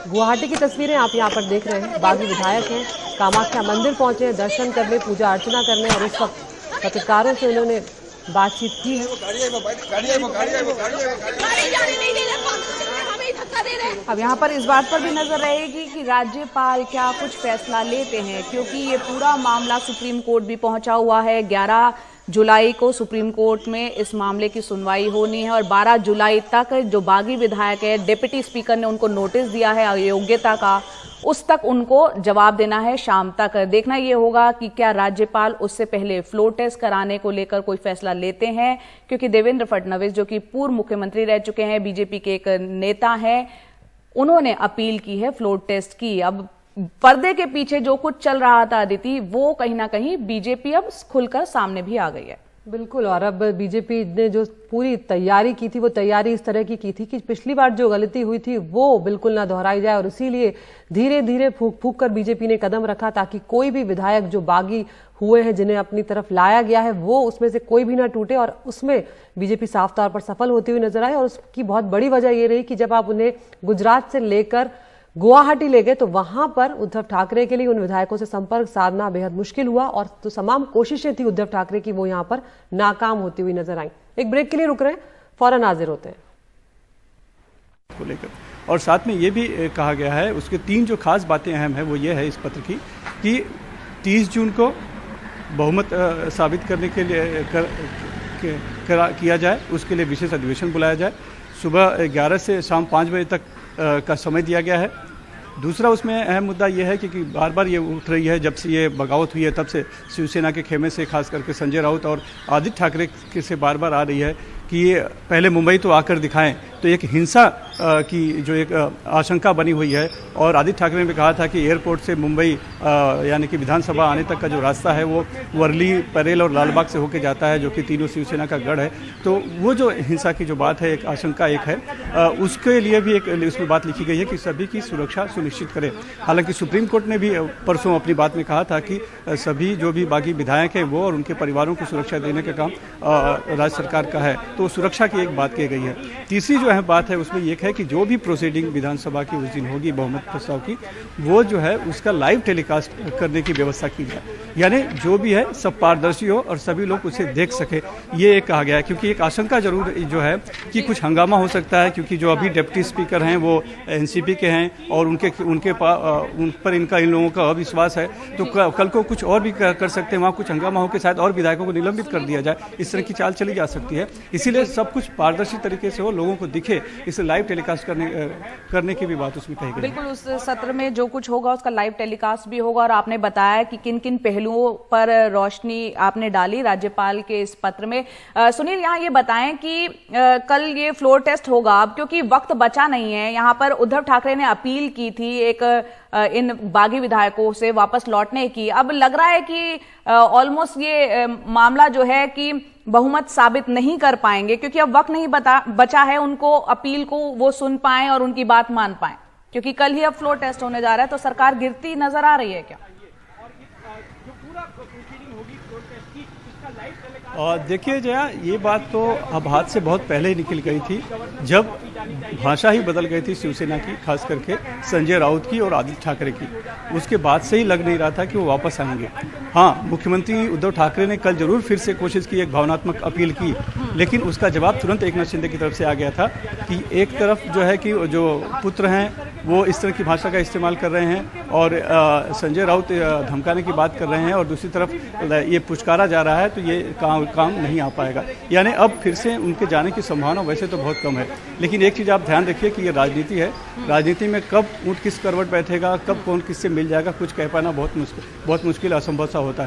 गुवाहाटी की तस्वीरें आप यहाँ पर देख रहे हैं। बागी विधायक हैं, कामाख्या मंदिर पहुंचे हैं दर्शन करने, पूजा अर्चना करने, और उस वक्त पत्रकारों से उन्होंने बातचीत की है। अब यहाँ पर इस बात पर भी नजर रहेगी कि राज्यपाल क्या कुछ फैसला लेते हैं, क्योंकि ये पूरा मामला सुप्रीम कोर्ट भी पहुंचा हुआ है। 11 जुलाई को सुप्रीम कोर्ट में इस मामले की सुनवाई होनी है और 12 जुलाई तक जो बागी विधायक है, डिप्टी स्पीकर ने उनको नोटिस दिया है अयोग्यता का, उस तक उनको जवाब देना है शाम तक। देखना ये होगा कि क्या राज्यपाल उससे पहले फ्लोर टेस्ट कराने को लेकर कोई फैसला लेते हैं, क्योंकि देवेंद्र फडणवीस जो कि पूर्व मुख्यमंत्री रह चुके हैं, बीजेपी के एक नेता हैं, उन्होंने अपील की है फ्लोर टेस्ट की। अब पर्दे के पीछे जो कुछ चल रहा था अदिति, वो कहीं ना कहीं बीजेपी अब खुलकर सामने भी आ गई है। बिल्कुल, और अब बीजेपी ने जो पूरी तैयारी की थी, वो तैयारी इस तरह की थी कि पिछली बार जो गलती हुई थी वो बिल्कुल ना दोहराई जाए, और इसीलिए धीरे धीरे फूक फूक कर बीजेपी ने कदम रखा ताकि कोई भी विधायक जो बागी हुए हैं, जिन्हें अपनी तरफ लाया गया है, वो उसमें से कोई भी ना टूटे। और उसमें बीजेपी साफ तौर पर सफल होती हुई नजर आई। और उसकी बहुत बड़ी वजह ये रही कि जब आप उन्हें गुजरात से लेकर गुवाहाटी ले गए तो वहां पर उद्धव ठाकरे के लिए उन विधायकों से संपर्क साधना बेहद मुश्किल हुआ, और तो तमाम कोशिशें थी उद्धव ठाकरे की, वो यहां पर नाकाम होती हुई नजर आई। एक ब्रेक के लिए रुक रहे हैं, फौरन हाजिर होते हैं। को लेकर और साथ में ये भी कहा गया है, उसके 3 जो खास बातें अहम है वो ये है इस पत्र की कि 30 जून को बहुमत साबित करने के लिए किया जाए, उसके लिए विशेष अधिवेशन बुलाया जाए, सुबह 11 से शाम 5 बजे तक का समय दिया गया है। दूसरा उसमें अहम मुद्दा यह है कि बार बार ये उठ रही है, जब से ये बगावत हुई है तब से शिवसेना के खेमे से खास करके संजय राउत और आदित्य ठाकरे के से बार बार आ रही है कि ये पहले मुंबई तो आकर दिखाएं। तो एक हिंसा की जो एक आशंका बनी हुई है, और आदित्य ठाकरे ने कहा था कि एयरपोर्ट से मुंबई यानी कि विधानसभा आने तक का जो रास्ता है वो वर्ली, परेल और लालबाग से होकर जाता है, जो कि तीनों शिवसेना का गढ़ है। तो वो जो हिंसा की जो बात है, एक आशंका एक है, उसके लिए भी एक उसमें बात लिखी गई है कि सभी की सुरक्षा सुनिश्चित करें। हालांकि सुप्रीम कोर्ट ने भी परसों अपनी बात में कहा था कि सभी जो भी बागी विधायक हैं वो और उनके परिवारों को सुरक्षा देने का काम राज्य सरकार का है, तो सुरक्षा की एक बात की गई है। तीसरी जो अहम बात है उसमें यह है कि जो भी प्रोसीडिंग विधानसभा की उस दिन होगी बहुमत प्रस्ताव की, वो जो है उसका लाइव टेलीकास्ट करने की व्यवस्था की जाए, यानी जो भी है सब पारदर्शी हो और सभी लोग उसे देख सके, ये एक कहा गया है। क्योंकि एक आशंका जरूर जो है कि कुछ हंगामा हो सकता है, क्योंकि जो अभी डिप्टी स्पीकर हैं वो एनसीपी के हैं और उन पर इन लोगों का अविश्वास है, तो कल को कुछ और भी कर सकते हैं, वहाँ कुछ हंगामा हो के शायद और विधायकों को निलंबित कर दिया जाए, इस तरह की चाल चली जा सकती है। इसीलिए सब कुछ पारदर्शी तरीके से हो, लोगों को दिखे, इसे लाइव टेलीकास्ट करने की भी बात उसमें कही गई। बिल्कुल, उस सत्र में जो कुछ होगा उसका लाइव टेलीकास्ट भी होगा। और आपने बताया कि किन किन पहलुओं पर रोशनी आपने डाली राज्यपाल के इस पत्र में। सुनील, यहाँ ये बताएं कि कल ये फ्लोर टेस्ट होगा, अब क्योंकि वक्त बचा नहीं है, यहाँ पर उद्धव ठाकरे ने अपील की थी एक इन बागी विधायकों से वापस लौटने की। अब लग रहा है कि ऑलमोस्ट ये मामला जो है कि बहुमत साबित नहीं कर पाएंगे, क्योंकि अब वक्त नहीं बचा है उनको अपील को वो सुन पाएं और उनकी बात मान पाएं, क्योंकि कल ही अब फ्लोर टेस्ट होने जा रहा है। तो सरकार गिरती नजर आ रही है क्या? और देखिए जया, ये बात तो अब हाथ से बहुत पहले ही निकल गई थी, जब भाषा ही बदल गई थी शिवसेना की, खास करके संजय राउत की और आदित्य ठाकरे की। उसके बाद से ही लग नहीं रहा था कि वो वापस आएंगे। हाँ, मुख्यमंत्री उद्धव ठाकरे ने कल जरूर फिर से कोशिश की, एक भावनात्मक अपील की, लेकिन उसका जवाब तुरंत एकनाथ शिंदे की तरफ से आ गया था कि एक तरफ जो है कि जो पुत्र हैं वो इस तरह की भाषा का इस्तेमाल कर रहे हैं और संजय राउत धमकाने की बात कर रहे हैं, और दूसरी तरफ ये पुचकारा जा रहा है, तो ये काम नहीं आ पाएगा। यानी अब फिर से उनके जाने की संभावना वैसे तो बहुत कम है, लेकिन एक चीज़ आप ध्यान रखिए कि ये राजनीति है। राजनीति में कब ऊँट किस करवट बैठेगा, कब कौन किससे मिल जाएगा, कुछ कह पाना बहुत मुश्किल, असंभव सा होता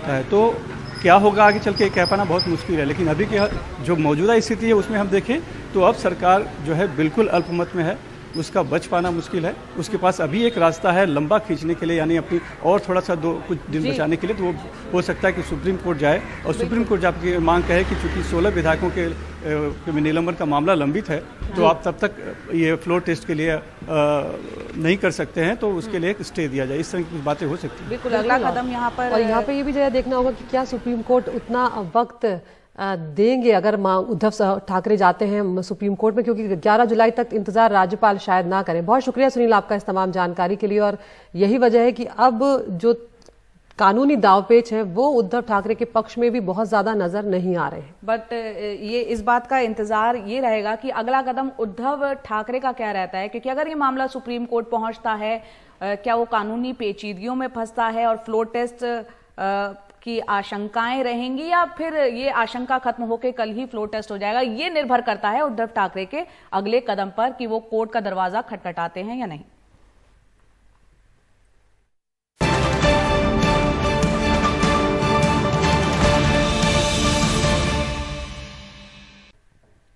है। तो क्या होगा आगे चल के कह पाना बहुत मुश्किल है, लेकिन अभी के जो मौजूदा स्थिति है उसमें हम देखें तो अब सरकार जो है बिल्कुल अल्पमत में है, उसका बच पाना मुश्किल है। उसके पास अभी एक रास्ता है लंबा खींचने के लिए, यानी अपनी और थोड़ा सा कुछ दिन बचाने के लिए, तो वो हो सकता है कि सुप्रीम कोर्ट जाए, और सुप्रीम कोर्ट जाके मांग कहे कि चूंकि 16 विधायकों के निलंबन का मामला लंबित है, तो आप तब तक ये फ्लोर टेस्ट के लिए नहीं कर सकते हैं, तो उसके लिए एक स्टे दिया जाए। इस तरह की बातें हो सकती है। बिल्कुल, अगला कदम यहाँ पर, और यहाँ पे ये भी जरा देखना होगा कि क्या सुप्रीम कोर्ट उतना वक्त देंगे अगर उद्धव ठाकरे जाते हैं सुप्रीम कोर्ट में, क्योंकि 11 जुलाई तक इंतजार राज्यपाल शायद ना करें। बहुत शुक्रिया सुनील आपका इस तमाम जानकारी के लिए। और यही वजह है कि अब जो कानूनी दांवपेच है वो उद्धव ठाकरे के पक्ष में भी बहुत ज्यादा नजर नहीं आ रहे हैं। बट ये इस बात का इंतजार ये रहेगा कि अगला कदम उद्धव ठाकरे का क्या रहता है, क्योंकि अगर ये मामला सुप्रीम कोर्ट पहुंचता है, क्या वो कानूनी पेचीदगियों में फंसता है और फ्लोर टेस्ट की आशंकाएं रहेंगी, या फिर ये आशंका खत्म होकर कल ही फ्लोर टेस्ट हो जाएगा। ये निर्भर करता है उद्धव ठाकरे के अगले कदम पर कि वो कोर्ट का दरवाजा खटखटाते हैं या नहीं।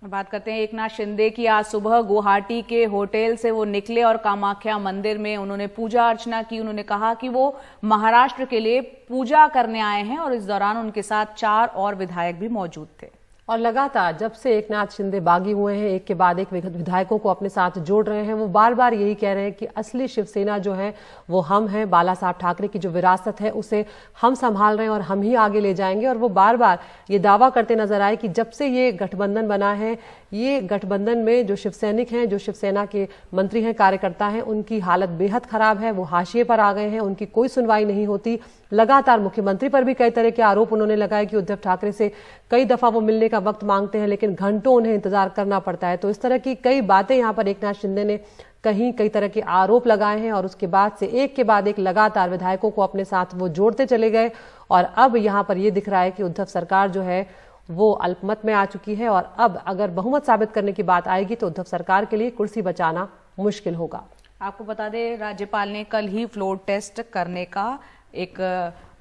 बात करते हैं एकनाथ शिंदे की। आज सुबह गुवाहाटी के होटल से वो निकले और कामाख्या मंदिर में उन्होंने पूजा अर्चना की। उन्होंने कहा कि वो महाराष्ट्र के लिए पूजा करने आए हैं, और इस दौरान उनके साथ 4 और विधायक भी मौजूद थे। और लगातार जब से एकनाथ शिंदे बागी हुए हैं, एक के बाद एक विधायकों को अपने साथ जोड़ रहे हैं। वो बार बार यही कह रहे हैं कि असली शिवसेना जो है वो हम हैं, बाला साहब ठाकरे की जो विरासत है उसे हम संभाल रहे हैं और हम ही आगे ले जाएंगे। और वो बार बार ये दावा करते नजर आए कि जब से ये गठबंधन बना है, ये गठबंधन में जो शिवसैनिक हैं, जो शिवसेना के मंत्री हैं, कार्यकर्ता हैं, उनकी हालत बेहद खराब है, वो हाशिए पर आ गए हैं, उनकी कोई सुनवाई नहीं होती। लगातार मुख्यमंत्री पर भी कई तरह के आरोप उन्होंने लगाए कि उद्धव ठाकरे से कई दफा वो मिलने का वक्त मांगते हैं, लेकिन घंटों उन्हें इंतजार करना पड़ता है। तो इस तरह की कई बातें यहाँ पर एकनाथ शिंदे ने कई तरह के आरोप लगाए हैं, और उसके बाद से एक के बाद एक लगातार विधायकों को अपने साथ वो जोड़ते चले गए। और अब यहाँ पर ये दिख रहा है कि उद्धव सरकार जो है वो अल्पमत में आ चुकी है, और अब अगर बहुमत साबित करने की बात आएगी तो उद्धव सरकार के लिए कुर्सी बचाना मुश्किल होगा। आपको बता दें, राज्यपाल ने कल ही फ्लोर टेस्ट करने का एक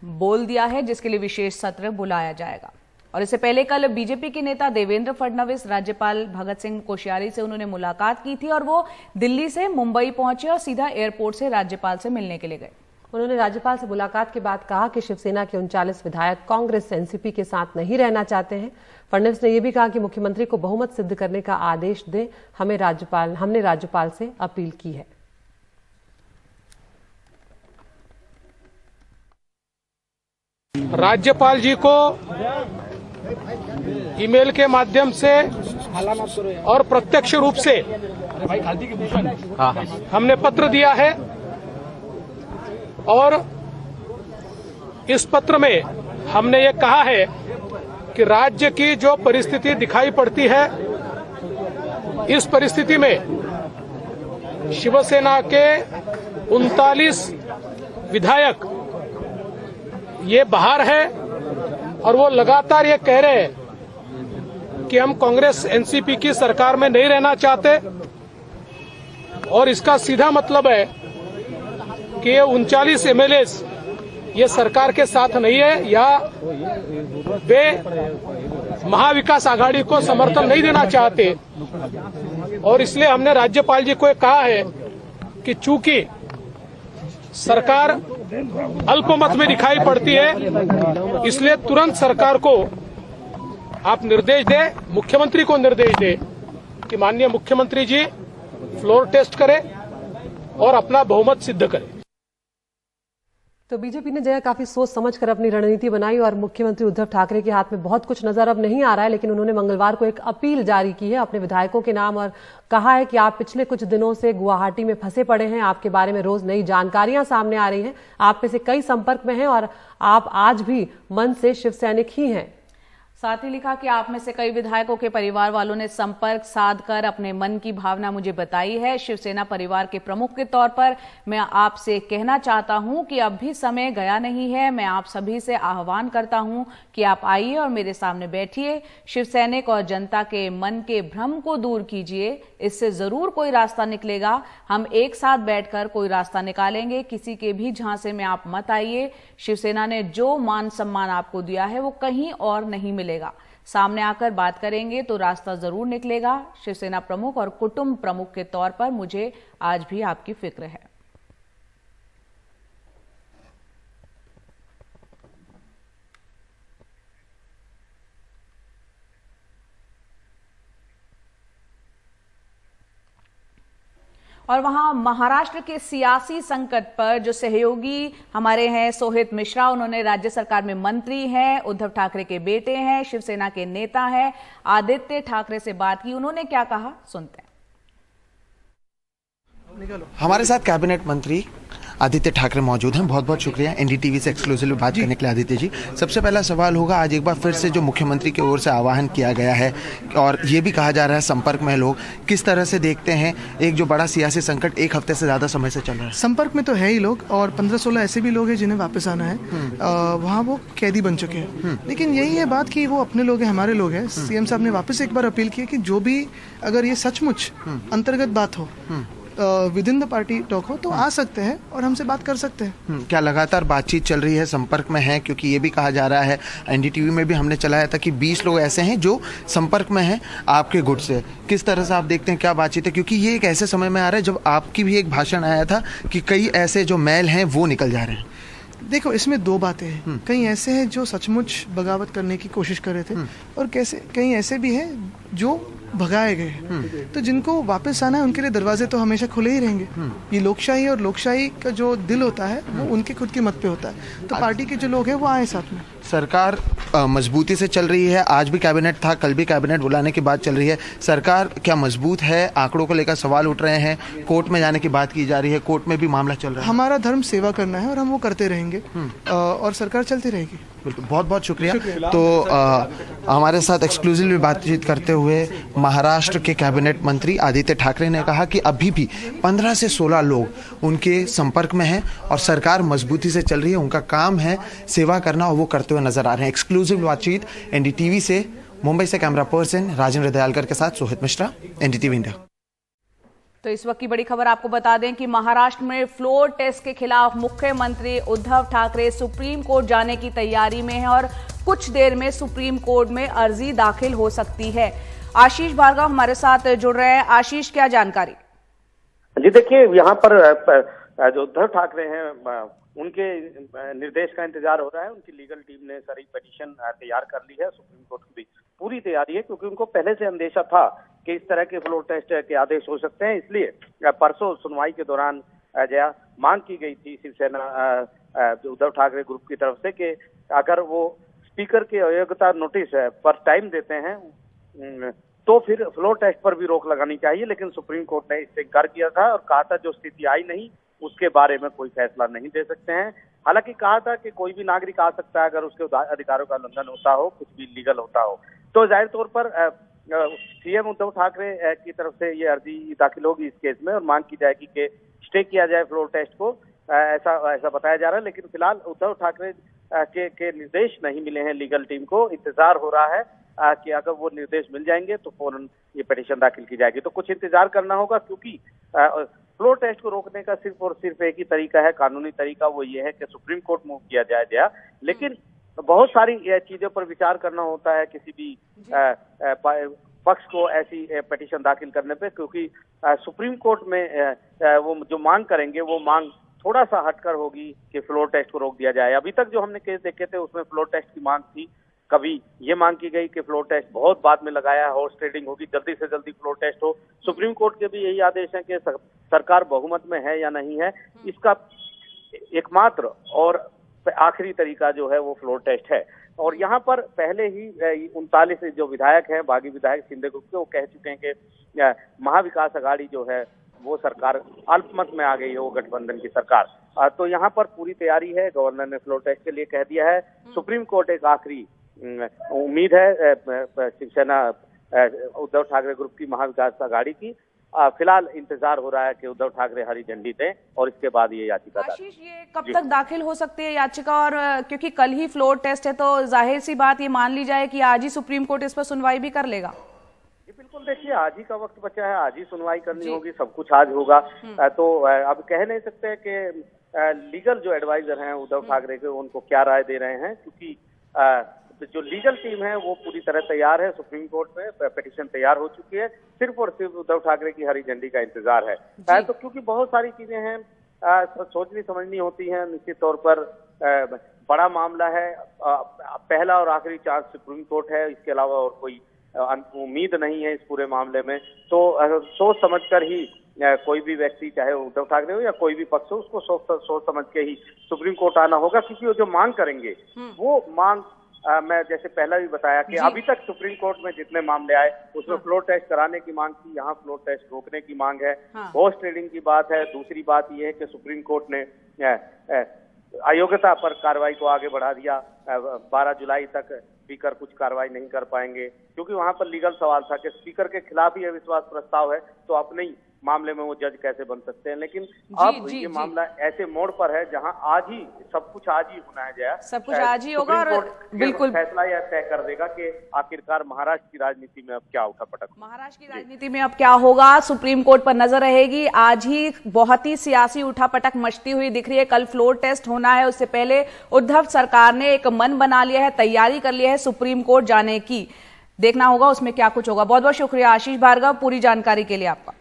बोल दिया है, जिसके लिए विशेष सत्र बुलाया जाएगा। और इससे पहले कल बीजेपी के नेता देवेंद्र फडणवीस राज्यपाल भगत सिंह कोश्यारी से उन्होंने मुलाकात की थी, और वो दिल्ली से मुंबई पहुंचे और सीधा एयरपोर्ट से राज्यपाल से मिलने के लिए गए। उन्होंने राज्यपाल से मुलाकात के बाद कहा कि शिवसेना के 39 विधायक कांग्रेस एनसीपी के साथ नहीं रहना चाहते हैं। फडणवीस ने यह भी कहा कि मुख्यमंत्री को बहुमत सिद्ध करने का आदेश दें, हमने राज्यपाल से अपील की है। राज्यपाल जी को ईमेल के माध्यम से और प्रत्यक्ष रूप से हमने पत्र दिया है, और इस पत्र में हमने ये कहा है कि राज्य की जो परिस्थिति दिखाई पड़ती है, इस परिस्थिति में शिवसेना के 39 विधायक ये बाहर है, और वो लगातार ये कह रहे हैं कि हम कांग्रेस एनसीपी की सरकार में नहीं रहना चाहते, और इसका सीधा मतलब है कि ये 39 एमएलए ये सरकार के साथ नहीं है, या वे महाविकास आघाड़ी को समर्थन नहीं देना चाहते। और इसलिए हमने राज्यपाल जी को कहा है कि चूंकि सरकार अल्पमत में दिखाई पड़ती है, इसलिए तुरंत सरकार को आप निर्देश दें, मुख्यमंत्री को निर्देश दें कि माननीय मुख्यमंत्री जी फ्लोर टेस्ट करें और अपना बहुमत सिद्ध करें। तो बीजेपी ने जया काफी सोच समझकर अपनी रणनीति बनाई और मुख्यमंत्री उद्धव ठाकरे के हाथ में बहुत कुछ नजर अब नहीं आ रहा है, लेकिन उन्होंने मंगलवार को एक अपील जारी की है अपने विधायकों के नाम और कहा है कि आप पिछले कुछ दिनों से गुवाहाटी में फंसे पड़े हैं, आपके बारे में रोज नई जानकारियां सामने आ रही हैं, आप में से कई संपर्क में हैं और आप आज भी मन से शिव सैनिक ही हैं। साथ ही लिखा कि आप में से कई विधायकों के परिवार वालों ने संपर्क साधकर अपने मन की भावना मुझे बताई है। शिवसेना परिवार के प्रमुख के तौर पर मैं आपसे कहना चाहता हूं कि अब भी समय गया नहीं है। मैं आप सभी से आह्वान करता हूं कि आप आइए और मेरे सामने बैठिए, शिवसैनिक और जनता के मन के भ्रम को दूर कीजिए, इससे जरूर कोई रास्ता निकलेगा। हम एक साथ बैठकर कोई रास्ता निकालेंगे, किसी के भी झांसे में आप मत आइए। शिवसेना ने जो मान सम्मान आपको दिया है वो कहीं और नहीं मिलेगा। सामने आकर बात करेंगे तो रास्ता जरूर निकलेगा। शिवसेना प्रमुख और कुटुंब प्रमुख के तौर पर मुझे आज भी आपकी फिक्र है। और वहां महाराष्ट्र के सियासी संकट पर जो सहयोगी हमारे हैं सोहित मिश्रा, उन्होंने राज्य सरकार में मंत्री हैं, उद्धव ठाकरे के बेटे हैं, शिवसेना के नेता हैं, आदित्य ठाकरे से बात की। उन्होंने क्या कहा सुनते हैं। हमारे साथ कैबिनेट मंत्री आदित्य ठाकरे मौजूद हैं। बहुत बहुत शुक्रिया एनडीटीवी से एक्सक्लूसिवली बात करने के लिए आदित्य जी। सबसे पहला सवाल होगा, आज एक बार फिर से जो मुख्यमंत्री की ओर से आह्वान किया गया है और ये भी कहा जा रहा है संपर्क में लोग, किस तरह से देखते हैं एक जो बड़ा सियासी संकट एक हफ्ते से ज़्यादा समय से चल रहा है? संपर्क में तो है ही लोग, और 15-16 ऐसे भी लोग हैं जिन्हें वापस आना है, वहाँ वो कैदी बन चुके हैं। लेकिन यही है बात कि वो अपने लोग हैं, हमारे लोग हैं। सीएम साहब ने वापस एक बार अपील की कि जो भी अगर ये सचमुच अंतर्गत बात हो, with in the party talk हो, तो आ सकते हैं और हमसे बात कर सकते हैं। क्या लगातार बातचीत चल रही है, संपर्क में है? क्योंकि ये भी कहा जा रहा है, एनडीटीवी में भी हमने चलाया था कि 20 लोग ऐसे हैं जो संपर्क में हैं आपके गुट से। किस तरह से आप देखते हैं, क्या बातचीत है? क्योंकि ये एक ऐसे समय में आ रहा है जब आपकी भी एक भाषण आया था कि कई ऐसे जो मैल हैं वो निकल जा रहे हैं। देखो, इसमें दो बातें हैं। कई ऐसे हैं जो सचमुच बगावत करने की कोशिश कर रहे थे, और कई ऐसे भी हैं जो भगाए गए। तो जिनको वापस आना है उनके लिए दरवाजे तो हमेशा खुले ही रहेंगे। ये लोकशाही, और लोकशाही का जो दिल होता है वो उनके खुद के मत पे होता है। तो पार्टी के जो लोग हैं वो आए साथ में। सरकार मजबूती से चल रही है, आज भी कैबिनेट था, कल भी कैबिनेट बुलाने की बात चल रही है। सरकार क्या मजबूत है? आंकड़ों को लेकर सवाल उठ रहे हैं, कोर्ट में जाने की बात की जा रही है, कोर्ट में भी मामला चल रहा है। हमारा धर्म सेवा करना है और हम वो करते रहेंगे, और सरकार चलती रहेगी। बिल्कुल, बहुत बहुत शुक्रिया। तो हमारे साथ एक्सक्लूसिवली बातचीत करते हुए महाराष्ट्र के कैबिनेट मंत्री आदित्य ठाकरे ने कहा कि अभी भी 15 से 16 लोग उनके संपर्क में हैं और सरकार मजबूती से चल रही है, उनका काम है सेवा करना और वो करते हुए नजर आ रहे हैं। एक्सक्लूसिव बातचीत एनडीटीवी से, मुंबई से कैमरा पर्सन राजेंद्र दयालकर के साथ सोहित मिश्रा, एनडीटीवी इंडिया। तो इस वक्त की बड़ी खबर आपको बता दें कि महाराष्ट्र में फ्लोर टेस्ट के खिलाफ मुख्यमंत्री उद्धव ठाकरे सुप्रीम कोर्ट जाने की तैयारी में है और कुछ देर में सुप्रीम कोर्ट में अर्जी दाखिल हो सकती है। आशीष भार्गव हमारे साथ जुड़ रहे हैं। आशीष, क्या जानकारी? जी देखिए, यहाँ पर जो उद्धव ठाकरे हैं उनके निर्देश का इंतजार हो रहा है। उनकी लीगल टीम ने सारी पिटीशन तैयार कर ली है, सुप्रीम कोर्ट की भी पूरी तैयारी है, क्योंकि उनको पहले से अंदेशा था कि इस तरह के फ्लोर टेस्ट के आदेश हो सकते हैं। इसलिए परसों सुनवाई के दौरान जया मांग की गई थी शिवसेना उद्धव ठाकरे ग्रुप की तरफ से कि अगर वो स्पीकर के अयोग्यता नोटिस पर टाइम देते हैं तो फिर फ्लोर टेस्ट पर भी रोक लगानी चाहिए। लेकिन सुप्रीम कोर्ट ने इससे इनकार किया था और कहा था जो स्थिति आई नहीं उसके बारे में कोई फैसला नहीं दे सकते हैं। हालांकि कहा था कि कोई भी नागरिक आ सकता है अगर उसके अधिकारों का उल्लंघन होता हो, कुछ भी लीगल होता हो। तो जाहिर तौर पर सीएम उद्धव ठाकरे की तरफ से ये अर्जी दाखिल होगी इस केस में और मांग की जाएगी कि स्टे किया जाए फ्लोर टेस्ट को, ऐसा बताया जा रहा है। लेकिन फिलहाल उद्धव ठाकरे के निर्देश नहीं मिले हैं लीगल टीम को। इंतजार हो रहा है कि अगर वो निर्देश मिल जाएंगे तो फौरन ये पिटीशन दाखिल की जाएगी। तो कुछ इंतजार करना होगा, क्योंकि फ्लोर टेस्ट को रोकने का सिर्फ और सिर्फ एक ही तरीका है, कानूनी तरीका, वो ये है कि सुप्रीम कोर्ट मूव किया जाए। लेकिन बहुत सारी चीजों पर विचार करना होता है किसी भी पक्ष को ऐसी पिटीशन दाखिल करने पे, क्योंकि सुप्रीम कोर्ट में वो जो मांग करेंगे वो मांग थोड़ा सा हटकर होगी कि फ्लोर टेस्ट को रोक दिया जाए। अभी तक जो हमने केस देखे थे उसमें फ्लोर टेस्ट की मांग थी, कभी ये मांग की गई कि फ्लोर टेस्ट बहुत बाद में लगाया, हॉर्स ट्रेडिंग होगी, जल्दी से जल्दी फ्लोर टेस्ट हो। सुप्रीम कोर्ट के भी यही आदेश है कि सरकार बहुमत में है या नहीं है, इसका एकमात्र और आखिरी तरीका जो है वो फ्लोर टेस्ट है। और यहाँ पर पहले ही 39 जो विधायक हैं, बागी विधायक शिंदे ग्रुप के, वो कह चुके हैं कि महाविकास अघाड़ी जो है वो सरकार अल्पमत में आ गई है, वो गठबंधन की सरकार। तो यहाँ पर पूरी तैयारी है, गवर्नर ने फ्लोर टेस्ट के लिए कह दिया है। सुप्रीम कोर्ट एक आखिरी उम्मीद है शिवसेना उद्धव ठाकरे ग्रुप की, महाविकास अघाड़ी की। फिलहाल इंतजार हो रहा है कि उद्धव ठाकरे हरी झंडी दें और इसके बाद ये याचिका आशीष, ये कब तक दाखिल हो सकती है याचिका? और क्योंकि कल ही फ्लोर टेस्ट है तो जाहिर सी बात ये मान ली जाए कि आज ही सुप्रीम कोर्ट इस पर सुनवाई भी कर लेगा। बिल्कुल, देखिए आज ही का वक्त बचा है, आज ही सुनवाई करनी होगी, सब कुछ आज होगा। तो अब कह नहीं सकते कि लीगल जो एडवाइजर हैं उद्धव ठाकरे के, उनको क्या राय दे रहे हैं, क्योंकि जो लीगल टीम है वो पूरी तरह तैयार है। सुप्रीम कोर्ट में पिटीशन तैयार हो चुकी है, सिर्फ और सिर्फ उद्धव ठाकरे की हरी झंडी का इंतजार है। तो क्योंकि बहुत सारी चीजें हैं सोचनी समझनी होती हैं, निश्चित तौर पर बड़ा मामला है, पहला और आखिरी चांस सुप्रीम कोर्ट है, इसके अलावा और कोई उम्मीद नहीं है इस पूरे मामले में। तो सोच समझकर ही कोई भी व्यक्ति, चाहे उद्धव ठाकरे हो या कोई भी पक्ष हो, उसको सोच समझ के ही सुप्रीम कोर्ट आना होगा, क्योंकि वो जो मांग करेंगे वो मांग मैं जैसे पहले भी बताया कि अभी तक सुप्रीम कोर्ट में जितने मामले आए उसमें फ्लोर टेस्ट कराने की मांग थी, यहाँ फ्लोर टेस्ट रोकने की मांग है, हॉर्स ट्रेडिंग की बात है। दूसरी बात यह है कि सुप्रीम कोर्ट ने अयोग्यता पर कार्रवाई को आगे बढ़ा दिया। 12 जुलाई तक स्पीकर कुछ कार्रवाई नहीं कर पाएंगे, क्योंकि वहां पर लीगल सवाल था कि स्पीकर के खिलाफ ही अविश्वास प्रस्ताव है तो अपने ही मामले में वो जज कैसे बन सकते हैं। लेकिन अब ये मामला ऐसे मोड़ पर है जहां आज ही सब कुछ आज ही होना है, जया सब कुछ आज ही होगा और बिल्कुल फैसला यह तय कर देगा कि आखिरकार महाराष्ट्र की राजनीति में अब क्या उठापटक, महाराष्ट्र की राजनीति में अब क्या होगा। सुप्रीम कोर्ट पर नजर रहेगी। आज ही बहुत ही सियासी उठापटक मचती हुई दिख रही है। कल फ्लोर टेस्ट होना है, उससे पहले उद्धव सरकार ने एक मन बना लिया है, तैयारी कर लिया है सुप्रीम कोर्ट जाने की। देखना होगा उसमें क्या कुछ होगा। बहुत बहुत शुक्रिया आशीष भार्गव पूरी जानकारी के लिए आपका।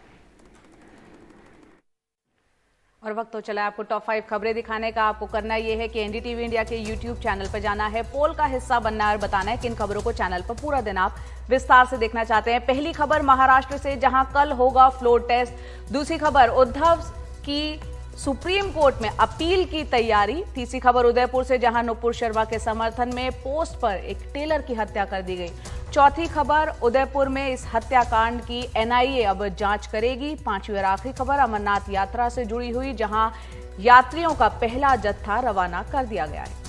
और वक्त तो चला आपको टॉप 5 खबरें दिखाने का। आपको करना यह है कि एनडीटीवी इंडिया के यूट्यूब चैनल पर जाना है, पोल का हिस्सा बनना है और बताना है किन खबरों को चैनल पर पूरा दिन आप विस्तार से देखना चाहते हैं। पहली खबर महाराष्ट्र से, जहां कल होगा फ्लोर टेस्ट। दूसरी खबर उद्धव की सुप्रीम कोर्ट में अपील की तैयारी। तीसरी खबर उदयपुर से, जहां नुपुर शर्मा के समर्थन में पोस्ट पर एक टेलर की हत्या कर दी गई। चौथी खबर उदयपुर में इस हत्याकांड की एनआईए अब जांच करेगी। पांचवी और आखिरी खबर अमरनाथ यात्रा से जुड़ी हुई, जहां यात्रियों का पहला जत्था रवाना कर दिया गया है।